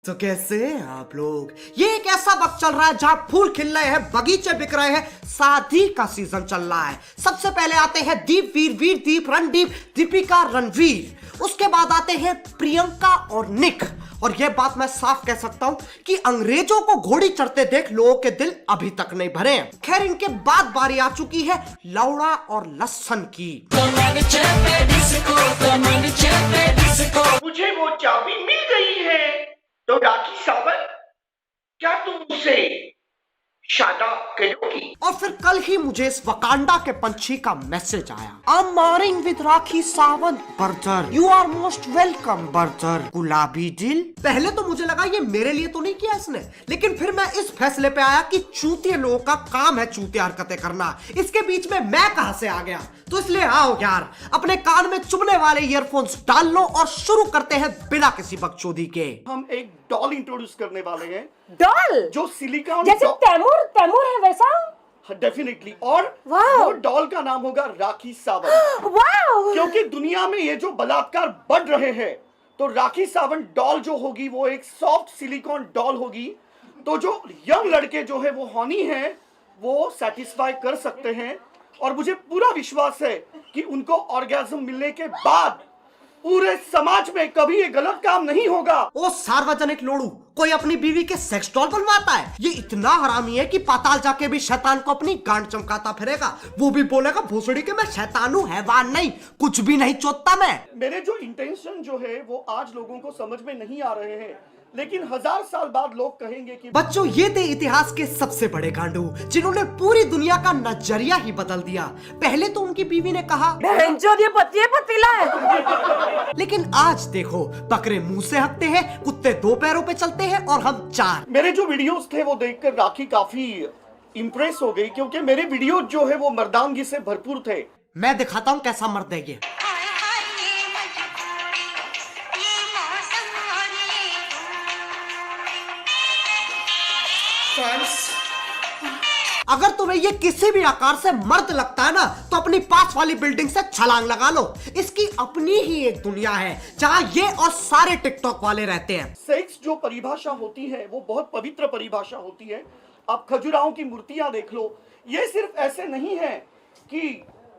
तो कैसे हैं आप लोग। ये एक ऐसा वक्त चल रहा है जहां फूल खिल रहे हैं, बगीचे बिक रहे हैं, शादी का सीजन चल रहा है। सबसे पहले आते हैं दीप, वीर, दीप, रणदीप, दीपिका, रणवीर। उसके बाद आते हैं प्रियंका और निक। और यह बात मैं साफ कह सकता हूं कि अंग्रेजों को घोड़ी चढ़ते देख लोगों के दिल अभी तक नहीं भरे हैं। खैर, इनके बाद बारी आ चुकी है लौड़ा और लस्सन की। मुझे वो चाबी मिल गई है। तो राखी सावंत, क्या तुम उसे शादा करोगी? और फिर कल ही मुझे इस वकांडा के पंछी का मैसेज आया, I am marrying with Rakhi Sawant brother, you are most welcome brother, गुलाबी दिल। पहले तो मुझे लगा ये मेरे लिए तो नहीं किया इसने, लेकिन फिर मैं इस फैसले पे आया कि चूतिए लोगों का काम है चूतिया हरकतें करना। इसके बीच में मैं कहां से आ गया। तो इसलिए आओ यार, अपने कान में चुभने वाले ईयरफोन्स डाल लो और शुरू करते हैं बिना किसी बकचोदी के। हम एक डॉल इंट्रोड्यूस करने वाले हैं। डॉल जो सिलिकॉन जैसे तैमूर है वैसा। डेफिनेटली। और वाह। वो डॉल का नाम होगा राखी सावंत। वाह। क्योंकि दुनिया में ये जो बलात्कार बढ़ रहे हैं, तो राखी सावंत डॉल जो होगी वो एक सॉफ्ट सिलिकॉन डॉल होगी। तो जो यंग लड़के जो है वो हॉनी हैं, वो सेटिस्फाई कर सकते हैं। और मुझे पूरा विश्वास है कि उनको ऑर्गेज्म मिलने के बाद पूरे समाज में कभी ये गलत काम नहीं होगा। ओ सार्वजनिक लोड़ू, कोई अपनी बीवी के सेक्स डॉल बनवाता है? ये इतना हरामी है कि पाताल जाके भी शैतान को अपनी गांड चमकाता फिरेगा। वो भी बोलेगा भोसड़ी के मैं शैतान हूँ, हैवान नहीं, कुछ भी नहीं चोदता मैं। मेरे जो इंटेंशन जो है वो आज लोगों को समझ में नहीं आ रहे हैं, लेकिन 1000 साल बाद लोग कहेंगे कि बच्चों, ये थे इतिहास के सबसे बड़े गांडू जिन्होंने पूरी दुनिया का नजरिया ही बदल दिया। पहले तो उनकी बीवी ने कहा ये पतीला है। लेकिन आज देखो, बकरे मुंह से हकते हैं, कुत्ते 2 पैरों पे चलते हैं और हम 4। मेरे जो वीडियोस थे वो देखकर राखी काफी इम्प्रेस हो गई, क्योंकि मेरे वीडियो जो है वो मर्दानगी से भरपूर थे। मैं दिखाता हूँ कैसा मर्द है ये। अगर तुम्हें ये किसी भी आकार से मर्द लगता है ना, तो अपनी पास वाली बिल्डिंग से छलांग लगा लो। इसकी अपनी ही एक दुनिया है जहां ये और सारे टिकटॉक वाले रहते हैं। सेक्स जो परिभाषा होती है वो बहुत पवित्र परिभाषा होती है। आप खजुराहों की मूर्तियां देख लो, ये सिर्फ ऐसे नहीं है कि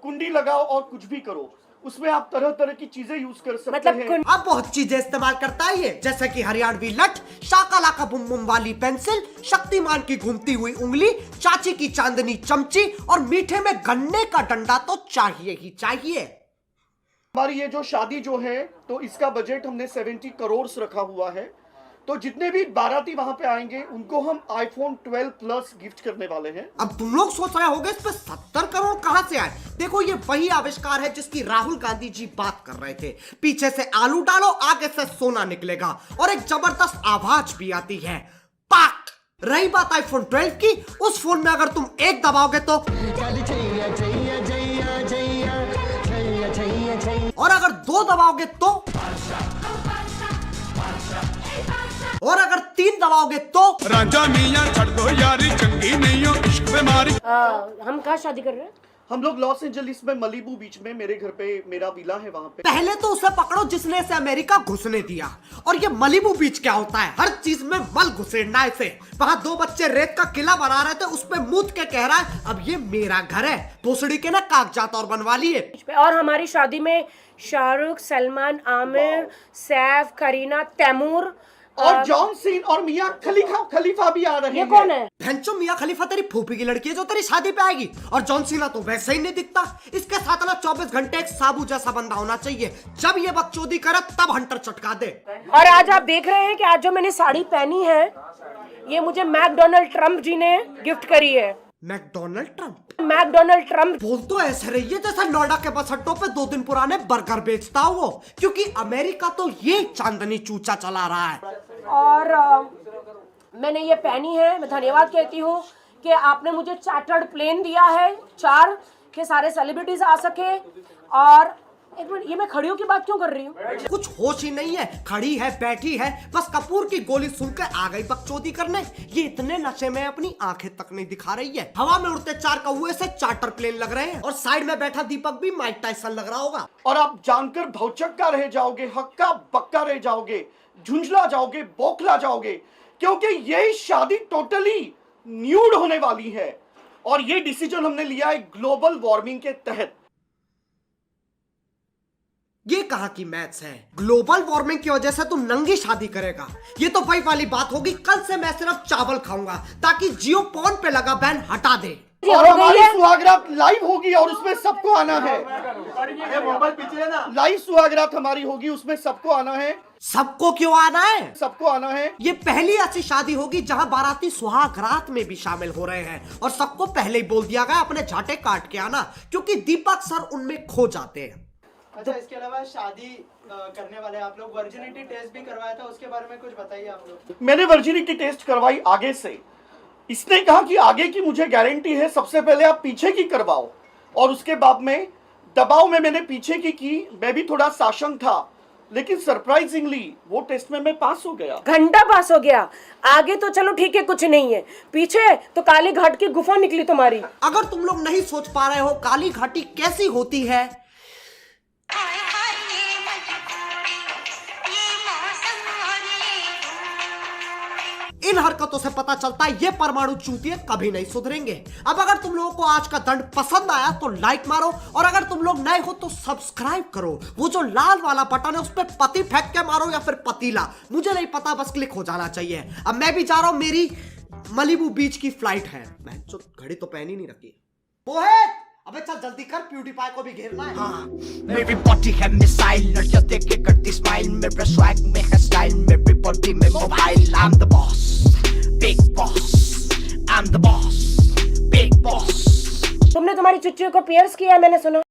कुंडी लगाओ और कुछ भी करो, उसमें आप तरह तरह की चीजें यूज कर सकते हैं। अब बहुत चीजें इस्तेमाल करता है ये, जैसे कि हरियाणवी लठ, शाकालाका बुम बुम वाली पेंसिल, शक्तिमान की घूमती हुई उंगली, चाची की चांदनी चमची और मीठे में गन्ने का डंडा तो चाहिए ही चाहिए। हमारी ये जो शादी जो है, तो इसका बजट हमने 70 करोड़ रखा हुआ है। तो जितने भी बाराती वहां पे आएंगे उनको हम iPhone 12 Plus गिफ्ट करने वाले हैं। अब तुम लोग सोच रहे होगे इस पे 70 करोड़ कहां से आए। देखो, ये वही आविष्कार है जिसकी राहुल गांधी जी बात कर रहे थे। पीछे से आलू डालो, आगे से सोना निकलेगा और एक जबरदस्त आवाज भी आती है, पाक। रही बात iPhone 12 की, उस फोन में अगर तुम एक दबाओगे तो, और अगर 2 दबाओगे तो, और अगर 3 दबाओगे तो। राजा मियां छड़ दो यारी, चंगी नहीं हो इश्क बीमारी। हम कहाँ शादी कर रहे हैं? हम लोग लॉस एंजलिस में मलीबू बीच में, मेरे घर पे मेरा विला है वहां पे। पहले तो उसे पकड़ो जिसने इसे अमेरिका घुसने दिया। और ये मलीबू बीच क्या होता है? हर चीज में मल घुसेड़ना इसे। वहां 2 बच्चे रेत का किला बना रहे थे, उस पे मूत के कह रहा है अब ये मेरा घर है। भोसड़ी के ना कागजात और बनवा लिए। और हमारी शादी में शाहरुख, सलमान, आमिर, सैफ, करीना, तैमूर और जॉन सीन और मियां खलीफा भी आ रहे हैं। ये कौन है? भैंचो, मियां खलीफा तेरी फूफी की लड़की है जो तेरी शादी पे आएगी। और जॉन सीना तो वैसे ही नहीं दिखता। इसके साथ ना 24 घंटे एक साबू जैसा बंदा होना चाहिए। जब ये बकचोदी करे तब हंटर चटका दे। और आज आप देख रहे हैं कि आज जो मैंने साड़ी पहनी है, ये मुझे मैकडोनाल्ड ट्रम्प जी ने गिफ्ट करी है। McDonald Trump? मैकडोनाल्ड ट्रम्प बोल तो ऐसे रही है जैसा नोएडा के बस अड्डों पे 2 दिन पुराने बर्गर बेचता हो वो। क्योंकि अमेरिका तो ये चांदनी चूचा चला रहा है। और मैंने ये पहनी है। मैं धन्यवाद कहती हूँ कि आपने मुझे चार्टर्ड प्लेन दिया है, 4 के सारे सेलिब्रिटीज आ सके। और एक मिनट, ये मैं खड़ियों की बात क्यों कर रही हूँ? कुछ होश ही नहीं है, खड़ी है, बैठी है, बस कपूर की गोली सुन के आ गई बकचोदी करने। ये इतने नशे में अपनी आंखें तक नहीं दिखा रही है। हवा में उड़ते 4 कौवे से चार्टर प्लेन लग रहे हैं और साइड में बैठा दीपक भी माइक टाइसन लग रहा होगा। और आप जानकर भौचक्का रह जाओगे, हक्का बक्का रह जाओगे झुंझला जाओगे, बौखला जाओगे, क्योंकि ये शादी टोटली न्यूड होने वाली है। और ये डिसीजन हमने लिया है ग्लोबल वार्मिंग के तहत। ये कहा कि मैथ्स है? ग्लोबल वार्मिंग की वजह से तू नंगी शादी करेगा? ये तो वही वाली बात होगी, कल से मैं सिर्फ चावल खाऊंगा ताकि जियो पॉन पे लगा बैन हटा दे। ये और हो गई हमारी है। सुहागरात लाइव होगी और उसमें सबको आना है। लाइव सुहागरात हमारी होगी, उसमें सबको आना है। सबको क्यों आना है? सबको आना है। ये पहली ऐसी शादी होगी जहां बाराती सुहाग रात में भी शामिल हो रहे हैं और सबको पहले ही बोल दिया गया अपने झाटे काट के आना, क्योंकि दीपक सर उनमें खो जाते हैं। अच्छा, इसके अलावा शादी करने वाले आप लोग वर्जिनिटी टेस्ट भी करवाया था, उसके बारे में कुछ बताइए आप लोग। मैंने वर्जिनिटी टेस्ट करवाई आगे से। इसने कहा कि आगे की मुझे गारंटी है, सबसे पहले आप पीछे की करवाओ। और उसके बाद में दबाव में मैंने पीछे की। मैं भी थोड़ा साशंक था, लेकिन सरप्राइजिंगली वो टेस्ट में मैं पास हो गया। घंटा पास हो गया। आगे तो चलो ठीक है, कुछ नहीं है, पीछे तो काली घाट की गुफा निकली तुम्हारी। अगर तुम लोग नहीं सोच पा रहे हो काली घाटी कैसी होती है, इन हरकतों से पता चलता है ये परमाणु चूतिए कभी नहीं सुधरेंगे। अब अगर तुम लोगों को आज का दंड पसंद आया तो लाइक मारो, और अगर तुम लोग नए हो तो सब्सक्राइब करो। वो जो लाल वाला बटन है उस पर पति फेंक के मारो या फिर पतीला, मुझे नहीं पता, बस क्लिक हो जाना चाहिए। अब मैं भी जा रहा हूं, मेरी मलिबू बीच की फ्लाइट है। मैं जो घड़ी तो पहनी नहीं रखी। मोहित, अबे चल जल्दी कर, प्यूटीपाई को भी घेरना है। मेरी बॉडी है मिसाइल, लड़कियां देख के करती स्माइल, मेरे स्वैग में है स्टाइल, मेरी बॉडी में mobile. I'm the boss, big boss, I'm the boss, big boss। तुमने तुम्हारी चुच्चियों को पियर्स किया है, मैंने सुना।